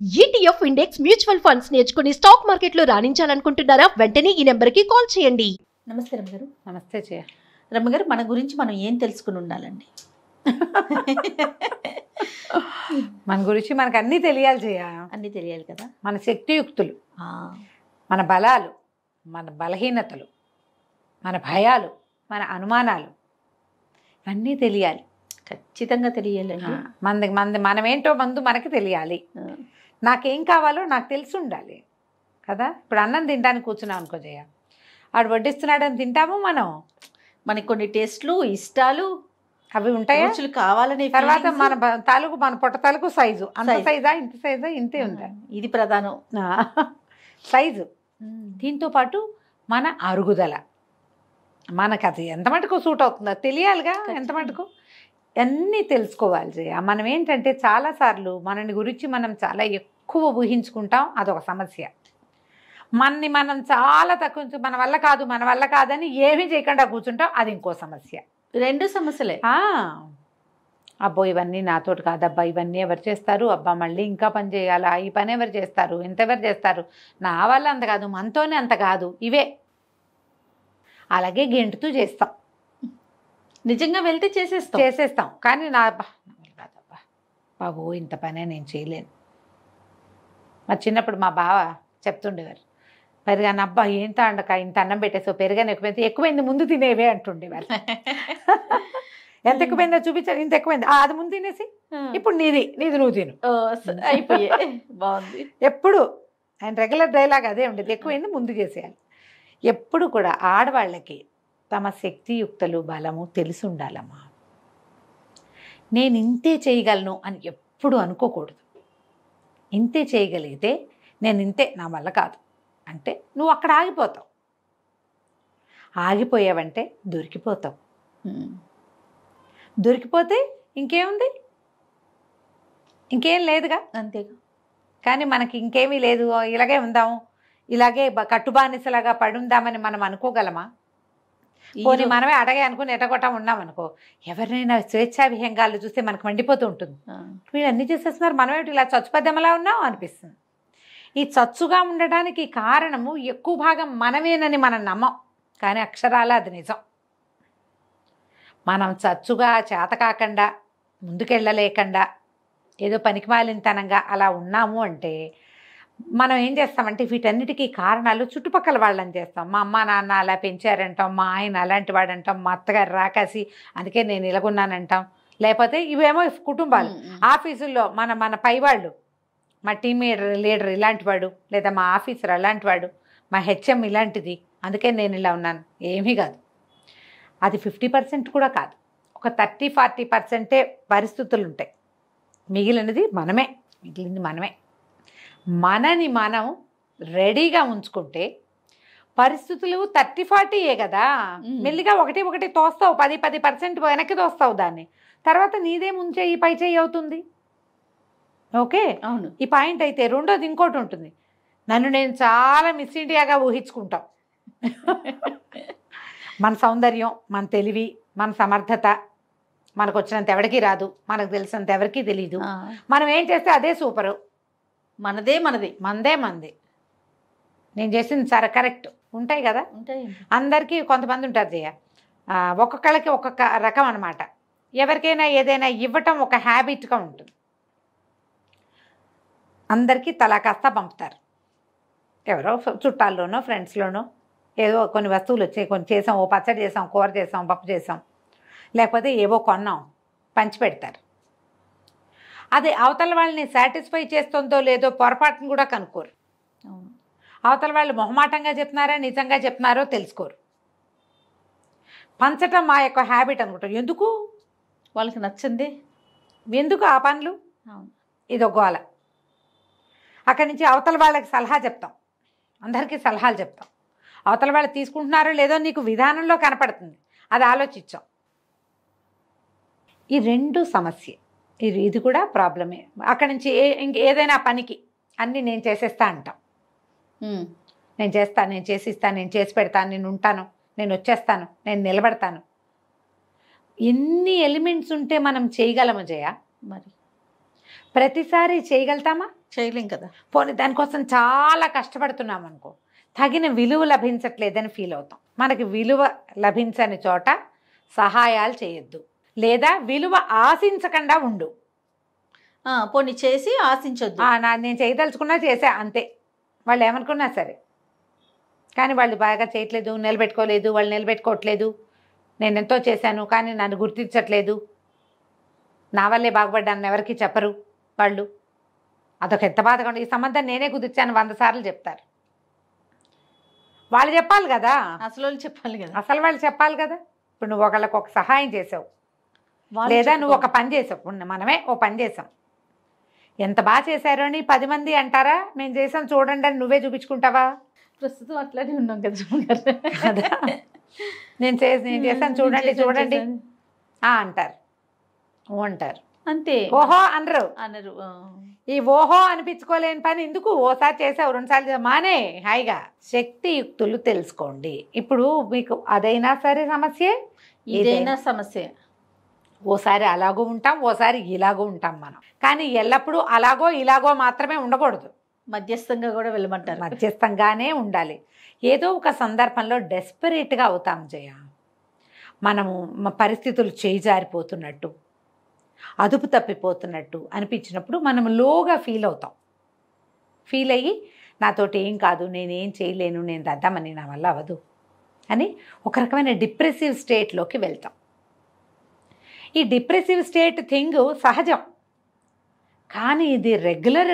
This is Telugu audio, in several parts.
ETF ఇండెక్స్ మ్యూచువల్ ఫండ్స్ నేర్చుకుని స్టాక్ మార్కెట్లో రాణించాలనుకుంటున్నారా? వెంటనే ఈ నెంబర్కి కాల్ చేయండి. నమస్తే రమ్మగారు. నమస్తే జయ. రమ్మగారు, మన గురించి మనం ఏం తెలుసుకుని ఉండాలండి? మన గురించి మనకు అన్నీ తెలియాలి జయ. అన్నీ తెలియాలి కదా. మన శక్తియుక్తులు, ఆ, మన బలాలు, మన బలహీనతలు, మన భయాలు, మన అనుమానాలు అన్నీ తెలియాలి. ఖచ్చితంగా తెలియాలండి. మనమేంటో ముందు మనకి తెలియాలి. నాకేం కావాలో నాకు తెలిసి ఉండాలి కదా. ఇప్పుడు అన్నం తినడానికి కూర్చున్నాం అనుకో జయ, ఆడు వడ్డిస్తున్నాడని తింటాము మనం. మనకి కొన్ని టేస్ట్లు, ఇష్టాలు అవి ఉంటాయా? రుచులు కావాలనే తర్వాత feelings. మన పొట్ట తాలూకు సైజు, అంత Size. సైజా ఇంత సైజా ఇంతే ఉందా ఇది ప్రధానం. సైజు. దీంతో పాటు మన అరుగుదల, మనకు అది ఎంత మటుకు సూట్ అవుతుందో తెలియాలిగా. ఎంత మటుకు అన్నీ తెలుసుకోవాలి జయ. మనం ఏంటంటే చాలాసార్లు మనని గురించి మనం చాలా ఎక్కువ ఊహించుకుంటాం, అదొక సమస్య. మనం చాలా తక్కువ, మన వల్ల కాదని ఏమీ చేయకుండా కూర్చుంటాం, అది ఇంకో సమస్య. రెండు సమస్యలే. అబ్బో ఇవన్నీ నాతోటి కాదబ్బా, ఇవన్నీ ఎవరు చేస్తారు, అబ్బా మళ్ళీ ఇంకా పని చేయాలా, ఈ పని ఎవరు చేస్తారు, ఎంతెవరు చేస్తారు, నా వల్ల అంత కాదు, మనతోనే అంత కాదు, ఇవే. అలాగే గెంటుతూ చేస్తాం, నిజంగా వెళ్తే చేసేస్తాం. కానీ నా వల్ల కాదబ్బా, బాబు ఇంత పనే నేను చేయలేను. మరి చిన్నప్పుడు మా బావ చెప్తుండేవారు, పెరుగాను అబ్బా ఏంత అండక ఇంత అన్నం పెట్టేసావు, పెరుగాను ఎక్కువైంది ముందు తినేవే అంటుండేవారు. ఎంత ఎక్కువైందో చూపించారు, ఇంత ఎక్కువైంది, అది ముందు తినేసి ఇప్పుడు నీది నువ్వు తిను అయిపోయే. బాగుంది. ఎప్పుడు ఆయన రెగ్యులర్ డైలాగ్ అదే ఉండేది, ఎక్కువైంది ముందు చేసేయాలి. ఎప్పుడు కూడా ఆడవాళ్ళకి తమ శక్తియుక్తలు, బలము తెలిసి ఉండాలమ్మా. నేను ఇంతే చేయగలను అని ఎప్పుడు అనుకోకూడదు. ఇంతే చేయగలిగితే నేను ఇంతే, నా వల్ల కాదు అంటే నువ్వు అక్కడ ఆగిపోతావు. ఆగిపోయావంటే దొరికిపోతావు. దొరికిపోతే ఇంకేముంది, ఇంకేం లేదుగా. అంతేగా. కానీ మనకి ఇంకేమీ లేదు, ఇలాగే ఉందాము, ఇలాగే కట్టుబానిసలాగా పడుందామని మనం అనుకోగలమా? పోనీ మనమే అడగే అనుకుని ఎటగొట్టా ఉన్నామనుకో, ఎవరినైనా స్వేచ్ఛా విహంగాలు చూస్తే మనకు మండిపోతూ ఉంటుంది. వీళ్ళు అన్నీ చేసేస్తున్నారు, మనమే ఇలా చచ్చుపద్దెమలా ఉన్నాం అనిపిస్తుంది. ఈ చచ్చుగా ఉండడానికి కారణము ఎక్కువ భాగం మనమేనని మనం నమ్మం, కానీ అక్షరాల అది నిజం. మనం చచ్చుగా చేతకాకుండా, ముందుకెళ్ళలేకుండా, ఏదో పనికిమాలినతనంగా అలా ఉన్నాము అంటే మనం ఏం చేస్తామంటే వీటన్నిటికీ కారణాలు చుట్టుపక్కల వాళ్ళని చేస్తాం. మా అమ్మ నాన్న అలా పెంచారంటాం, మా ఆయన అలాంటి వాడంటాం, మా అత్తగారు రాకాసి అందుకే నేను ఇలాగున్నానంటాం. లేకపోతే ఇవేమో కుటుంబాలు, ఆఫీసుల్లో మన పైవాళ్ళు, మా టీమ్ లీడర్ ఇలాంటి వాడు, లేదా మా ఆఫీసర్ అలాంటి వాడు, మా హెచ్ఎం ఇలాంటిది, అందుకే నేను ఇలా ఉన్నాను. ఏమీ కాదు, అది 50% కూడా కాదు. ఒక 30-40% పరిస్థితులు ఉంటాయి. మిగిలినది మనమే. మనని మనం రెడీగా ఉంచుకుంటే పరిస్థితులు 30-40 కదా. మెల్లిగా ఒకటి తోస్తావు, 10% వెనక్కి తోస్తావు దాన్ని. తర్వాత నీదే ముంచేయి పై చేయి అవుతుంది. ఓకే, అవును. ఈ పాయింట్ అయితే. రెండోది ఇంకోటి ఉంటుంది, నన్ను నేను చాలా మిస్ ఇండియాగా ఊహించుకుంటాం. మన సౌందర్యం, మన తెలివి, మన సమర్థత మనకు వచ్చినంత ఎవరికీ రాదు, మనకు తెలిసినంత ఎవరికీ తెలీదు. మనం ఏం చేస్తే అదే సూపరు, మనదే. నేను చేసింది సరే కరెక్ట్ ఉంటాయి కదా. అందరికీ కొంతమంది ఉంటారు జయ, ఒక్కొక్కళ్ళకి ఒక్కొక్క రకం అనమాట. ఎవరికైనా ఏదైనా ఇవ్వటం ఒక హ్యాబిట్గా ఉంటుంది. అందరికీ తలా కాస్త పంపుతారు. ఎవరో చుట్టాల్లోనో ఫ్రెండ్స్లోనో ఏదో కొన్ని వస్తువులు వచ్చాయి, కొన్ని చేసాం, ఓ పచ్చడి చేసాం, కూర చేసాం, పప్పు చేసాం, లేకపోతే ఏవో కొన్నాం, పంచి పెడతారు. అది అవతల వాళ్ళని సాటిస్ఫై చేస్తుందో లేదో పొరపాటును కూడా కనుక్కోరు. అవతల వాళ్ళు మొహమాటంగా చెప్తున్నారా నిజంగా చెప్తున్నారో తెలుసుకోరు. పంచటం మా యొక్క హ్యాబిట్ అనుకుంటారు. ఎందుకు వాళ్ళకి నచ్చింది, ఎందుకు ఆ పనులు, ఇది గోల. అక్కడి నుంచి అవతల వాళ్ళకి సలహా చెప్తాం, అందరికీ సలహాలు చెప్తాం. అవతల వాళ్ళు తీసుకుంటున్నారో లేదో నీకు విధానంలో కనపడుతుంది, అది ఆలోచించాం. ఈ రెండు సమస్య, ఇది కూడా ప్రాబ్లమే. అక్కడి నుంచి ఏదైనా పనికి అన్నీ నేను చేసేస్తా అంటాం. నేను చేస్తాను, నేను చేసిస్తాను, నేను చేసి పెడతాను, నేను ఉంటాను, నేను వచ్చేస్తాను, నేను నిలబడతాను. ఎన్ని ఎలిమెంట్స్ ఉంటే మనం చేయగలము జయ? మరి ప్రతిసారి చేయగలుగుతామా? చేయలేం కదా. పోనీ దానికోసం చాలా కష్టపడుతున్నాం అనుకో, తగిన విలువ లభించట్లేదని ఫీల్ అవుతాం. మనకి విలువ లభించని చోట సహాయాలు చేయొద్దు, లేదా విలువ ఆశించకుండా ఉండు. పోనీ చేసి ఆశించొద్దు. నేను చేయదలుచుకున్నా చేసా అంతే, వాళ్ళు ఏమనుకున్నా సరే. కానీ వాళ్ళు బాగా చేయట్లేదు, నిలబెట్టుకోలేదు, వాళ్ళు నిలబెట్టుకోవట్లేదు. నేను ఎంతో చేశాను కానీ నన్ను గుర్తించట్లేదు, నా వల్లే బాగుపడ్డాను ఎవరికి చెప్పరు వాళ్ళు. అదొక ఎంత బాధగా ఉంది. ఈ సంబంధం నేనే కుదిర్చాను 100 సార్లు చెప్తారు. వాళ్ళు చెప్పాలి కదా, అసలు వాళ్ళు చెప్పాలి కదా. అసలు వాళ్ళు చెప్పాలి కదా. ఇప్పుడు నువ్వు ఒకళ్ళకి ఒక సహాయం చేసావు, లేదా నువ్వు ఒక పని చేసావు, మనమే ఓ పని చేసాం, ఎంత బాగా చేశారు అని 10 మంది అంటారా? మేము చేసాం చూడండి అని నువ్వే చూపించుకుంటావా? ప్రస్తుతం అట్లానే ఉన్నాం కదా కదా. నేను చేశాను చూడండి చూడండి అంటారు, ఓ అంటారు అంతే. ఓహో అనరు. అనరు. ఈ ఓహో అనిపించుకోలేని పని ఎందుకు? ఓసారి చేసావు 2 సార్లు మానే హాయిగా. శక్తియుక్తులు తెలుసుకోండి. ఇప్పుడు మీకు అదైనా సరే సమస్యే, ఇదైనా సమస్య. ఓసారి అలాగో ఉంటాం, ఓసారి ఇలాగో ఉంటాం మనం. కానీ ఎల్లప్పుడూ అలాగో ఇలాగో మాత్రమే ఉండకూడదు, మధ్యస్థంగా కూడా వెళ్ళమంటారు. మధ్యస్థంగానే ఉండాలి. ఏదో ఒక సందర్భంలో డెస్పరేట్గా అవుతాం జయ, మనము పరిస్థితులు చేజారిపోతున్నట్టు, అదుపు తప్పిపోతున్నట్టు అనిపించినప్పుడు మనం లోగా ఫీల్ అవుతాం. ఫీల్ అయ్యి నాతోటి ఏం కాదు, నేనేం చేయలేను, నేను దద్దామని, నా వల్ల అవ్వదు అని ఒక రకమైన డిప్రెసివ్ స్టేట్లోకి వెళ్తాం. ఈ డిప్రెసివ్ స్టేట్ థింగ్ సహజం, కానీ ఇది రెగ్యులర్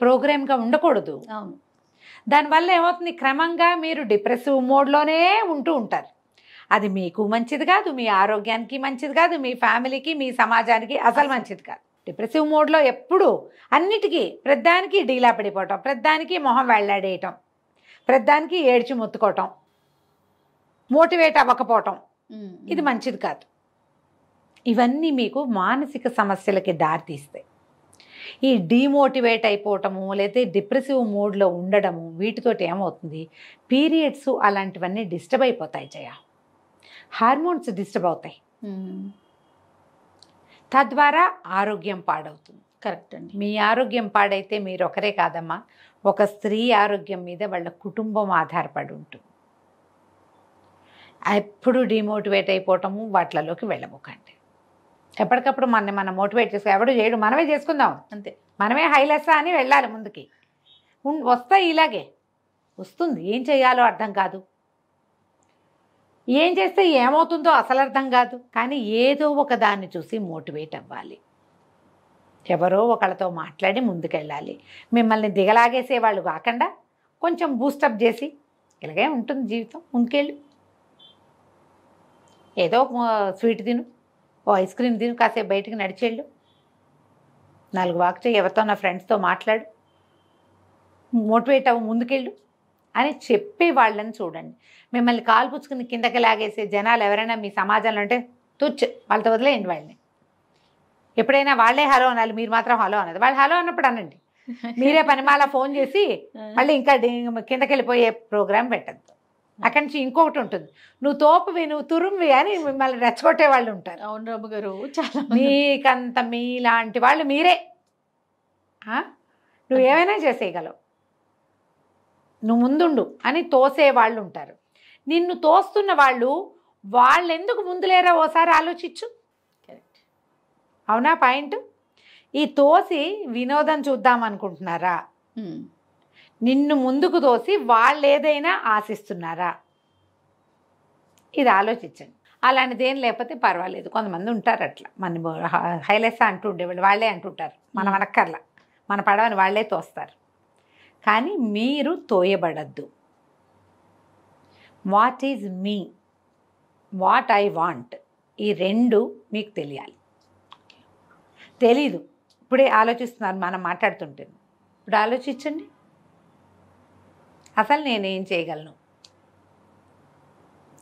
ప్రోగ్రామ్గా ఉండకూడదు. అవును. దానివల్ల ఏమవుతుంది, క్రమంగా మీరు డిప్రెసివ్ మోడ్లోనే ఉంటూ ఉంటారు. అది మీకు మంచిది కాదు, మీ ఆరోగ్యానికి మంచిది కాదు, మీ ఫ్యామిలీకి, మీ సమాజానికి అసలు మంచిది కాదు. డిప్రెసివ్ మోడ్లో ఎప్పుడు అన్నిటికీ ప్రతిదానికి డీలా పడిపోవటం, ప్రతిదానికి మొహం వెళ్ళాడేయటం, ప్రతిదానికి ఏడ్చి మొత్తుకోవటం, మోటివేట్ అవ్వకపోవటం, ఇది మంచిది కాదు. ఇవన్నీ మీకు మానసిక సమస్యలకి దారితీస్తాయి. ఈ డీమోటివేట్ అయిపోవటము, లేదా డిప్రెసివ్ మోడ్లో ఉండడము, వీటితోటి ఏమవుతుంది, పీరియడ్స్ అలాంటివన్నీ డిస్టర్బ్ అయిపోతాయి జయ. హార్మోన్స్ డిస్టర్బ్ అవుతాయి, తద్వారా ఆరోగ్యం పాడవుతుంది. కరెక్ట్ అండి. మీ ఆరోగ్యం పాడైతే మీరు ఒకరే కాదమ్మా, ఒక స్త్రీ ఆరోగ్యం మీద వాళ్ళ కుటుంబం ఆధారపడి ఉంటుంది. ఎప్పుడు డిమోటివేట్ అయిపోవటము వాటిలోకి వెళ్ళబోకండి. ఎప్పటికప్పుడు మనం మోటివేట్ చేసుకో, ఎవడు చేయడు, మనమే చేసుకుందాం అంతే. మనమే హైలెస్సా అని వెళ్ళాలి ముందుకి. వస్తాయి, ఇలాగే వస్తుంది. ఏం చేయాలో అర్థం కాదు, ఏం చేస్తే ఏమవుతుందో అసలు అర్థం కాదు. కానీ ఏదో ఒక దాన్ని చూసి మోటివేట్ అవ్వాలి, ఎవరో ఒకళ్ళతో మాట్లాడి ముందుకెళ్ళాలి. మిమ్మల్ని దిగలాగేసే వాళ్ళు కాకుండా కొంచెం బూస్టప్ చేసి, ఇలాగే ఉంటుంది జీవితం, ముందుకెళ్ళు. ఏదో స్వీట్ తిను, ఓ ఐస్ క్రీమ్ తిను, కాసేపు బయటికి నడిచేళ్ళు, 4 వాక్ చేయి, ఎవరితో నా ఫ్రెండ్స్తో మాట్లాడు, మోటివేట్ అవ్వు, ముందుకెళ్ళు అని చెప్పే వాళ్ళని చూడండి. మిమ్మల్ని కాలు పుచ్చుకుని కిందకి లాగేసే జనాలు ఎవరైనా మీ సమాజంలో ఉంటే తుచ్చు, వాళ్ళతో వదిలేయండి వాళ్ళని. ఎప్పుడైనా వాళ్ళే హలో అనాలి, మీరు మాత్రం హలో అనదు. వాళ్ళు హలో అన్నప్పుడు అనండి, మీరే పనిమాల ఫోన్ చేసి మళ్ళీ ఇంకా కిందకి వెళ్ళిపోయే ప్రోగ్రాం పెట్టద్దు. అక్కడి నుంచి ఇంకొకటి ఉంటుంది, నువ్వు తోపువి, నువ్వు తురుమువి అని మిమ్మల్ని రెచ్చగొట్టే వాళ్ళు ఉంటారు. అవును రాము గారు, చాలా మీకంత మీలాంటి వాళ్ళు మీరే. నువ్వు ఏమైనా చేసేయగలవు, నువ్వు ముందుండు అని తోసే వాళ్ళు ఉంటారు. నిన్ను తోస్తున్న వాళ్ళు ఎందుకు ముందులేరా ఓసారి ఆలోచించు. కరెక్ట్. అవునా పాయింట్? ఈ తోసి వినోదం చూద్దాం అనుకుంటున్నారా? నిన్ను ముందుకు తోసి వాళ్ళు ఏదైనా ఆశిస్తున్నారా? ఇది ఆలోచించండి. అలాంటిది ఏం లేకపోతే పర్వాలేదు. కొంతమంది ఉంటారు అట్లా, మన హైలెస్ అంటూ ఉండేవాళ్ళు, వాళ్ళే అంటుంటారు, మనం అనక్కర్లా, మన పడవని వాళ్ళే తోస్తారు. కానీ మీరు తోయబడద్దు. What is me, what I want, ఈ 2 మీకు తెలియాలి. తెలీదు, ఇప్పుడే ఆలోచిస్తున్నారు మనం మాట్లాడుతుంటే. ఇప్పుడు ఆలోచించండి, అసలు నేనేం చేయగలను,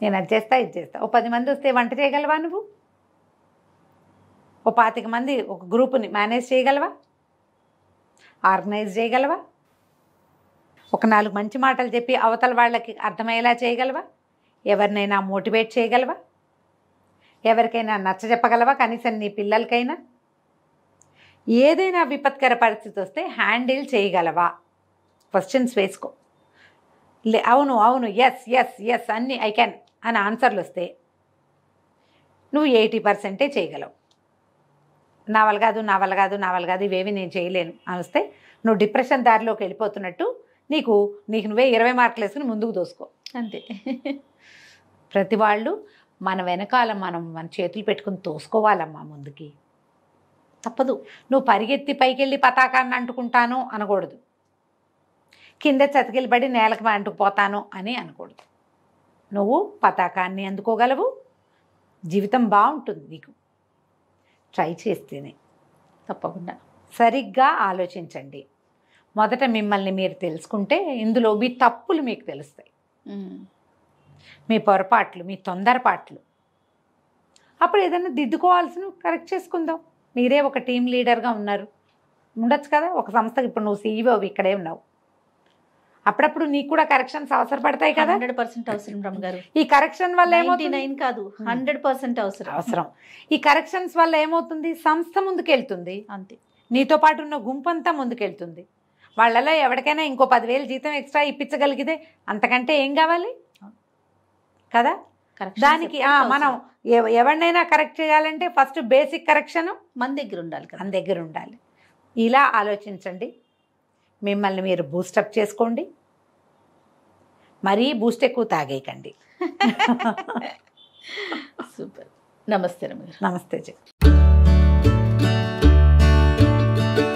నేను అది చేస్తా, ఇది చేస్తా. ఓ 10 మంది వస్తే వంట చేయగలవా నువ్వు? ఓ 25 మంది ఒక గ్రూప్ని మేనేజ్ చేయగలవా? ఆర్గనైజ్ చేయగలవా? ఒక 4 మంచి మాటలు చెప్పి అవతల వాళ్ళకి అర్థమయ్యేలా చేయగలవా? ఎవరినైనా మోటివేట్ చేయగలవా? ఎవరికైనా నచ్చ చెప్పగలవా? కనీసం నీ పిల్లలకైనా. ఏదైనా విపత్కర పరిస్థితి వస్తే హ్యాండిల్ చేయగలవా క్వశ్చన్స్ వేసుకో. అవును అవును ఎస్ ఎస్ ఎస్ అన్నీ ఐ క్యాన్ అని ఆన్సర్లు వస్తే నువ్వు 80% చేయగలవు. నా వల్ల కాదు నా వల్ల కాదు నా వల్ల కాదు ఇవేవి నేను చేయలేను అని వస్తే నువ్వు డిప్రెషన్ దారిలోకి వెళ్ళిపోతున్నట్టు నీకు నువ్వే 20 మార్కులు వేసుకుని ముందుకు దోసుకో. అంతే. ప్రతి వాళ్ళు మన వెనకాల మన చేతులు పెట్టుకుని తోసుకోవాలమ్మా ముందుకి. తప్పదు. నువ్వు పరిగెత్తి పైకెళ్ళి పతాకాన్ని అంటుకుంటాను అనకూడదు, కింద చతికిలబడి నేలకు అంటుకుపోతాను అని అనకూడదు. నువ్వు పతాకాన్ని అందుకోగలవు, జీవితం బాగుంటుంది నీకు ట్రై చేస్తేనే. తప్పకుండా. సరిగ్గా ఆలోచించండి. మొదట మిమ్మల్ని మీరు తెలుసుకుంటే ఇందులో మీ తప్పులు మీకు తెలుస్తాయి, మీ పొరపాట్లు, మీ తొందరపాట్లు. అప్పుడు ఏదైనా దిద్దుకోవాల్సిన కరెక్ట్ చేసుకుందాం. మీరే ఒక టీం లీడర్గా ఉండొచ్చు కదా ఒక సంస్థకి. ఇప్పుడు నువ్వు CEO ఇక్కడే ఉన్నావు, అప్పుడప్పుడు నీకు కూడా కరెక్షన్స్ అవసరపడతాయి కదా. 100% అవసరం రమ్మగారు. ఈ కరెక్షన్ వల్ల 99 కాదు 100% అవసరం. ఈ కరెక్షన్స్ వల్ల ఏమవుతుంది, సంస్థ ముందుకెళ్తుంది, అంతే. నీతో పాటు ఉన్న గుంపంతా ముందుకెళ్తుంది. వాళ్ళలో ఎవరికైనా ఇంకో 10,000 జీతం ఎక్స్ట్రా ఇప్పించగలిగితే అంతకంటే ఏం కావాలి కదా. దానికి మనం ఎవరినైనా కరెక్ట్ చేయాలంటే ఫస్ట్ బేసిక్ కరెక్షన్ మన దగ్గర ఉండాలి కదా. మన దగ్గర ఉండాలి. ఇలా ఆలోచించండి, మిమ్మల్ని మీరు బూస్టప్ చేసుకోండి, మరీ బూస్ట్ ఎక్కువ తాగేయకండి. సూపర్. నమస్తే రమ్మగారు. నమస్తే జీ.